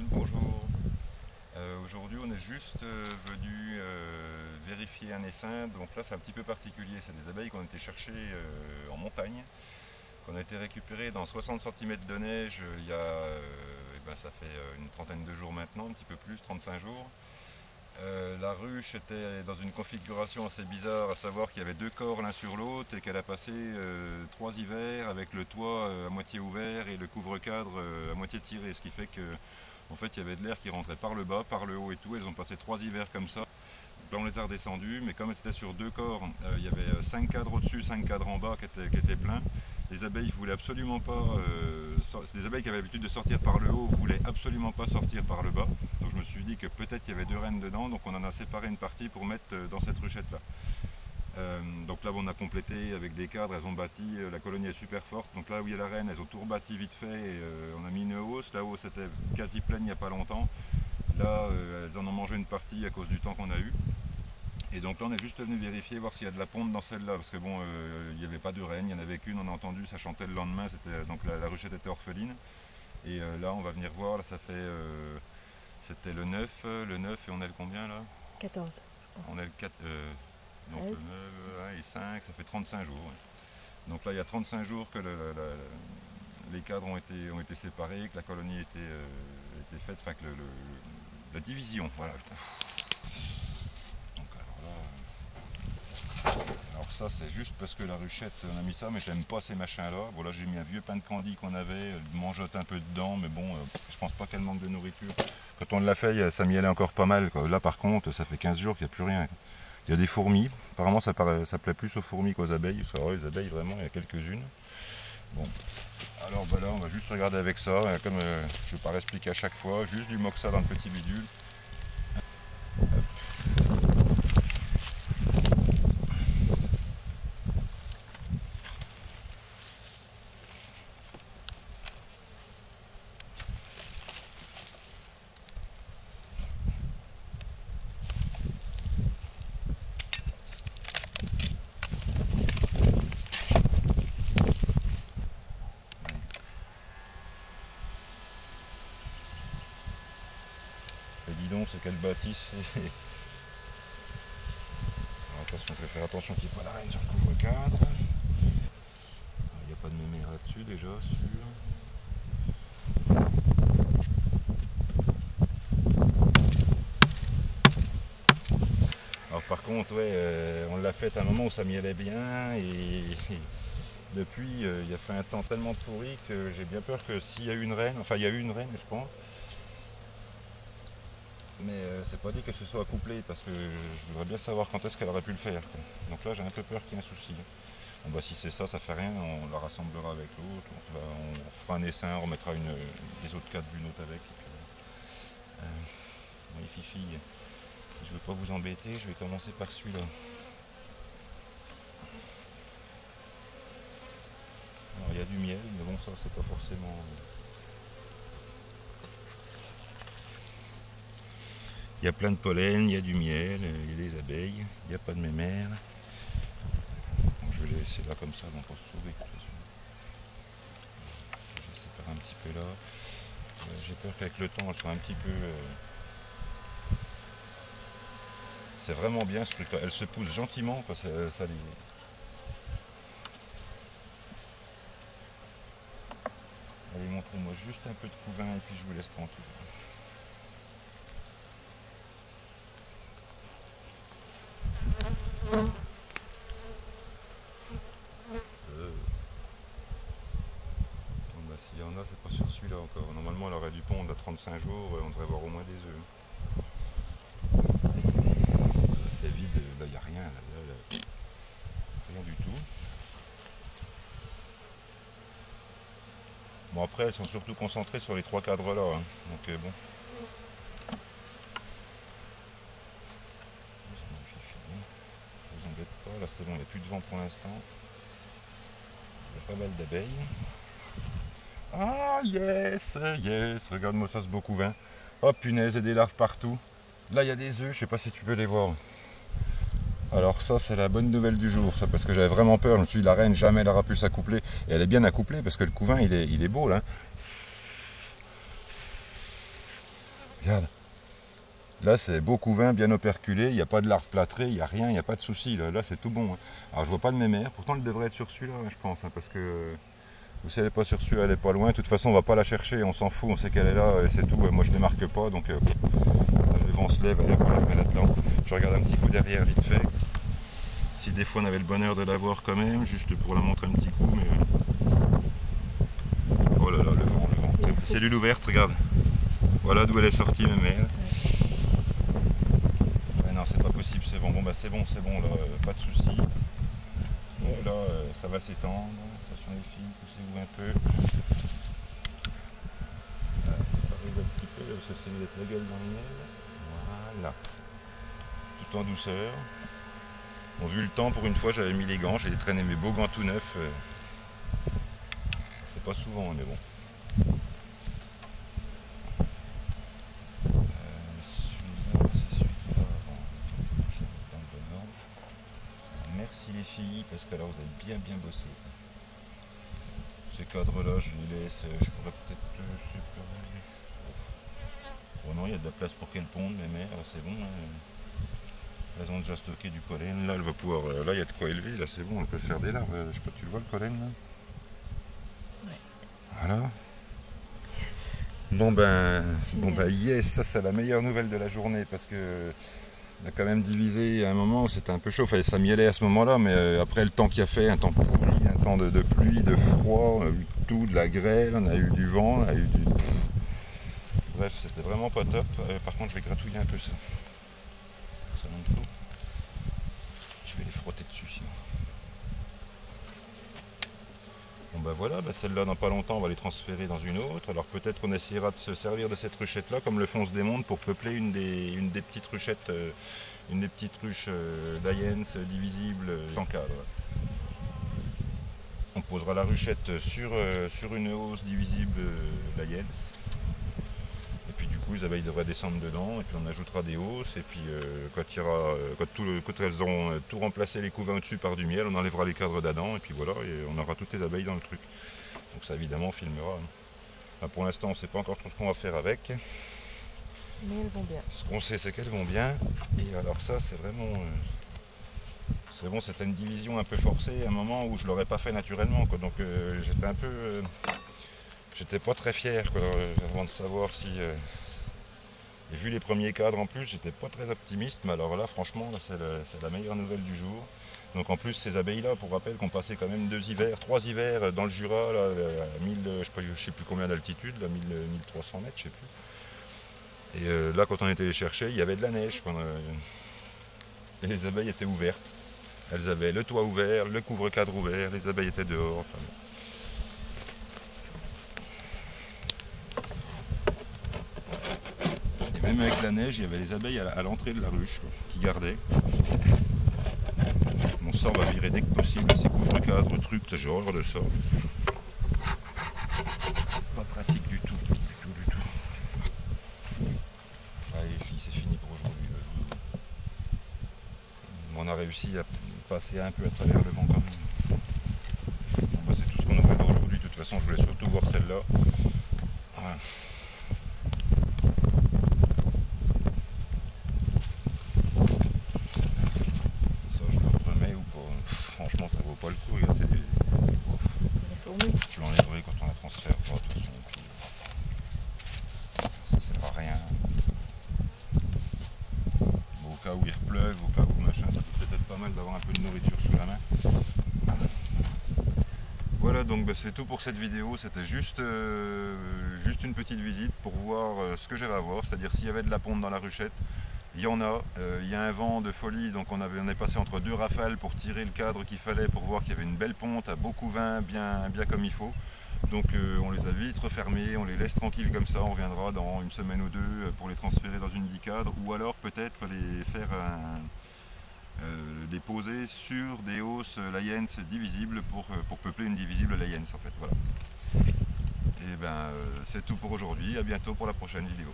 Daniel, bonjour. Aujourd'hui on est juste venu vérifier un essaim, donc là c'est un petit peu particulier, c'est des abeilles qu'on a été chercher en montagne, qu'on a été récupérées dans 60 cm de neige il y a, ça fait une trentaine de jours maintenant, un petit peu plus, 35 jours. La ruche était dans une configuration assez bizarre, à savoir qu'il y avait deux corps l'un sur l'autre et qu'elle a passé 3 hivers avec le toit à moitié ouvert et le couvre-cadre à moitié tiré, ce qui fait que en fait il y avait de l'air qui rentrait par le bas, par le haut et tout. Elles ont passé 3 hivers comme ça. Là on les a redescendus, mais comme c'était sur deux corps, il y avait 5 cadres au-dessus, 5 cadres en bas qui étaient pleins. Les abeilles ne voulaient absolument pas, les abeilles qui avaient l'habitude de sortir par le haut voulaient absolument pas sortir par le bas. Donc je me suis dit que peut-être il y avait deux reines dedans, donc on en a séparé une partie pour mettre dans cette ruchette là. Donc là on a complété avec des cadres, elles ont bâti, la colonie est super forte, donc là où il y a la reine, elles ont tout rebâti vite fait et on a mis une hausse, la hausse était quasi pleine il n'y a pas longtemps. Là elles en ont mangé une partie à cause du temps qu'on a eu. Et donc là on est juste venu vérifier, voir s'il y a de la ponte dans celle-là, parce que bon, il n'y avait pas de reine, il n'y en avait qu'une, on a entendu, ça chantait le lendemain, donc la ruchette était orpheline. Et là on va venir voir, là ça fait, c'était le 9 et on est le combien là? 14. On est le 4, donc le 9 et 5, ça fait 35 jours. Ouais. Donc là il y a 35 jours que les cadres ont été séparés, que la colonie était faite, enfin que la division, voilà. Donc alors ça c'est juste parce que la ruchette, on a mis ça, mais j'aime pas ces machins là. Bon là j'ai mis un vieux pain de candy qu'on avait, elle mangeote un peu dedans, mais bon, je pense pas qu'elle manque de nourriture. Quand on l'a fait, ça miellait encore pas mal, quoi. Là par contre, ça fait 15 jours qu'il n'y a plus rien, quoi. Il y a des fourmis, apparemment ça plaît plus aux fourmis qu'aux abeilles. Les abeilles vraiment, il y a quelques-unes. Bon, alors voilà, on va juste regarder avec ça, comme je ne vais pas expliquer à chaque fois, juste du moxa dans le petit bidule. Et dis donc, c'est quelle bâtisse. Alors attention, je vais faire attention qu'il n'y ait pas la reine sur le couvre-cadre. Il n'y a pas de mémère là-dessus déjà, sûr. Alors par contre, ouais, on l'a fait à un moment où ça miellait bien et depuis, il a fait un temps tellement pourri que j'ai bien peur que s'il y a eu une reine, enfin il y a eu une reine je pense, mais c'est pas dit que ce soit couplé parce que je voudrais bien savoir quand est-ce qu'elle aurait pu le faire, quoi. Donc là j'ai un peu peur qu'il y ait un souci. Bon bah si c'est ça, ça fait rien, on la rassemblera avec l'autre, on fera un essaim, on remettra des autres cadres d'une autre avec. Et puis voilà. Oui Fifi, si je veux pas vous embêter, je vais commencer par celui-là. Alors il y a du miel, mais bon ça c'est pas forcément... Il y a plein de pollen, il y a du miel, il y a des abeilles, il n'y a pas de mémère. Donc je vais les laisser là comme ça, donc on se sauver de toute façon. Je vais séparer un petit peu là. J'ai peur qu'avec le temps elles soient un petit peu... C'est vraiment bien ce truc là, elles se poussent gentiment, quoi. Ça les... Allez, montrez-moi juste un peu de couvain et puis je vous laisse tranquille. Bon bah s'il y en a, c'est pas sur celui-là encore. Normalement elle aurait dû pondre à 35 jours, on devrait voir au moins des œufs. C'est vide, là il n'y a rien, rien du tout. Bon après elles sont surtout concentrées sur les 3 cadres là, hein. Donc bon. Ne vous embête pas, là c'est bon, il n'y a plus de vent pour l'instant. Il y a pas mal d'abeilles. Ah yes, yes, regarde-moi ça, ce beau couvain. Oh punaise, et des larves partout. Là il y a des œufs, je sais pas si tu peux les voir. Alors ça c'est la bonne nouvelle du jour, ça, parce que j'avais vraiment peur, je me suis dit la reine jamais elle aura pu s'accoupler. Et elle est bien accouplée parce que le couvain il est beau là. Regarde. Là, c'est beau couvain, bien operculé, il n'y a pas de larves plâtrées, il n'y a rien, il n'y a pas de souci. Là c'est tout bon. Hein. Alors, je vois pas de mémère, pourtant, elle devrait être sur celui-là, je pense, hein, parce que si elle n'est pas sur celui-là, elle est pas loin. De toute façon, on va pas la chercher, on s'en fout, on sait qu'elle est là, et c'est tout. Moi, je ne démarque pas, donc le vent se lève, allez, on la met là-dedans. Je regarde un petit coup derrière, vite fait. Si des fois, on avait le bonheur de la voir quand même, juste pour la montrer un petit coup, mais. Oh là là, le vent, le vent. Cellule ouverte, regarde. Voilà d'où elle est sortie, mémère. Non, c'est pas possible, c'est bon. Bon, bah c'est bon, là, pas de soucis. Donc là, ça va s'étendre. Attention les filles, poussez-vous un peu. Ça arrive un petit peu, parce que c'est d'être la gueule dans le miel. Voilà. Tout en douceur. Bon, vu le temps, pour une fois, j'avais mis les gants, j'ai traîné mes beaux gants tout neufs. C'est pas souvent, mais bon. Celui-là, c'est celui-là. Dans le bon ordre. Merci les filles, parce que là, vous avez bien bien bossé. Ces cadres-là, je les laisse, je pourrais peut-être séparer. Bon non, il y a de la place pour qu'elle ponde, mais c'est bon. Hein. Elles ont déjà stocké du pollen, là elle va pouvoir, là il y a de quoi élever, là c'est bon, elle peut faire des larves. Je sais pas, tu le vois le pollen là? Ouais. Voilà. Bon ben yes, ça c'est la meilleure nouvelle de la journée parce que on a quand même divisé à un moment où c'était un peu chaud, fallait s'amieler à ce moment-là, mais après le temps qu'il a fait, un temps pourri, un temps de pluie, de froid, on a eu tout, de la grêle, on a eu du vent, on a eu du. Bref, c'était vraiment pas top. Par contre, je vais gratouiller un peu ça. Ça monte flou. Je vais les frotter dessus sinon. Bon bah voilà, bah celle-là dans pas longtemps on va les transférer dans une autre. Alors peut-être qu'on essaiera de se servir de cette ruchette là comme le font se démonte pour peupler une des petites ruchettes, une des petites ruches d'Ayens divisibles en cadre. On posera la ruchette sur une hausse divisible d'Ayens. Et puis du coup les abeilles devraient descendre dedans et puis on ajoutera des hausses et puis quand elles auront tout remplacé les couvains au-dessus par du miel, on enlèvera les cadres d'Adam et puis voilà, et on aura toutes les abeilles dans le truc. Donc ça évidemment on filmera. Là, pour l'instant on ne sait pas encore trop ce qu'on va faire avec. Mais elles vont bien. Ce qu'on sait c'est qu'elles vont bien. Et alors ça c'est vraiment. C'est bon, c'était une division un peu forcée à un moment où je l'aurais pas fait naturellement. Quoi. Donc j'étais un peu. J'étais pas très fier quoi, avant de savoir si. Et vu les premiers cadres en plus, j'étais pas très optimiste, mais alors là, franchement, là, c'est la meilleure nouvelle du jour. Donc en plus, ces abeilles-là, pour rappel, qu'on passait quand même 3 hivers dans le Jura, là, à 1000, je sais plus combien d'altitude, là, 1300 mètres, je sais plus. Et là, quand on était les chercher, il y avait de la neige. Et les abeilles étaient ouvertes. Elles avaient le toit ouvert, le couvre-cadre ouvert, les abeilles étaient dehors. Enfin, et même avec la neige, il y avait les abeilles à l'entrée de la ruche quoi, qui gardaient. Bon, ça, on va virer dès que possible ces couvre-cadres, trucs, j'ai horreur de ça. Pas pratique du tout, du tout. Allez les filles, c'est fini pour aujourd'hui. On a réussi à passer un peu à travers le vent quand même. Bon, bah, c'est tout ce qu'on aurait pour aujourd'hui. De toute façon, je voulais surtout voir celle-là. Voilà. Ça, je le remets ou pas? Franchement, ça vaut pas le coup. Regarde, je l'enlèverai quand on la transfère. De toute façon, ça sert à rien. Bon, au cas où il pleuve, au cas où machin, ça peut peut-être être pas mal d'avoir un peu de nourriture sous la main. Voilà, donc bah, c'est tout pour cette vidéo. C'était juste une petite visite pour voir ce que j'avais à voir, c'est-à-dire s'il y avait de la ponte dans la ruchette. Il y en a, il y a un vent de folie, donc on est passé entre 2 rafales pour tirer le cadre qu'il fallait pour voir qu'il y avait une belle ponte à beau couvain, bien comme il faut. Donc on les a vite refermés, on les laisse tranquilles comme ça, on reviendra dans une semaine ou deux pour les transférer dans une bicadre ou alors peut-être les faire les poser sur des hausses Lions divisibles pour peupler une divisible Lions en fait. Voilà. Et ben c'est tout pour aujourd'hui, à bientôt pour la prochaine vidéo.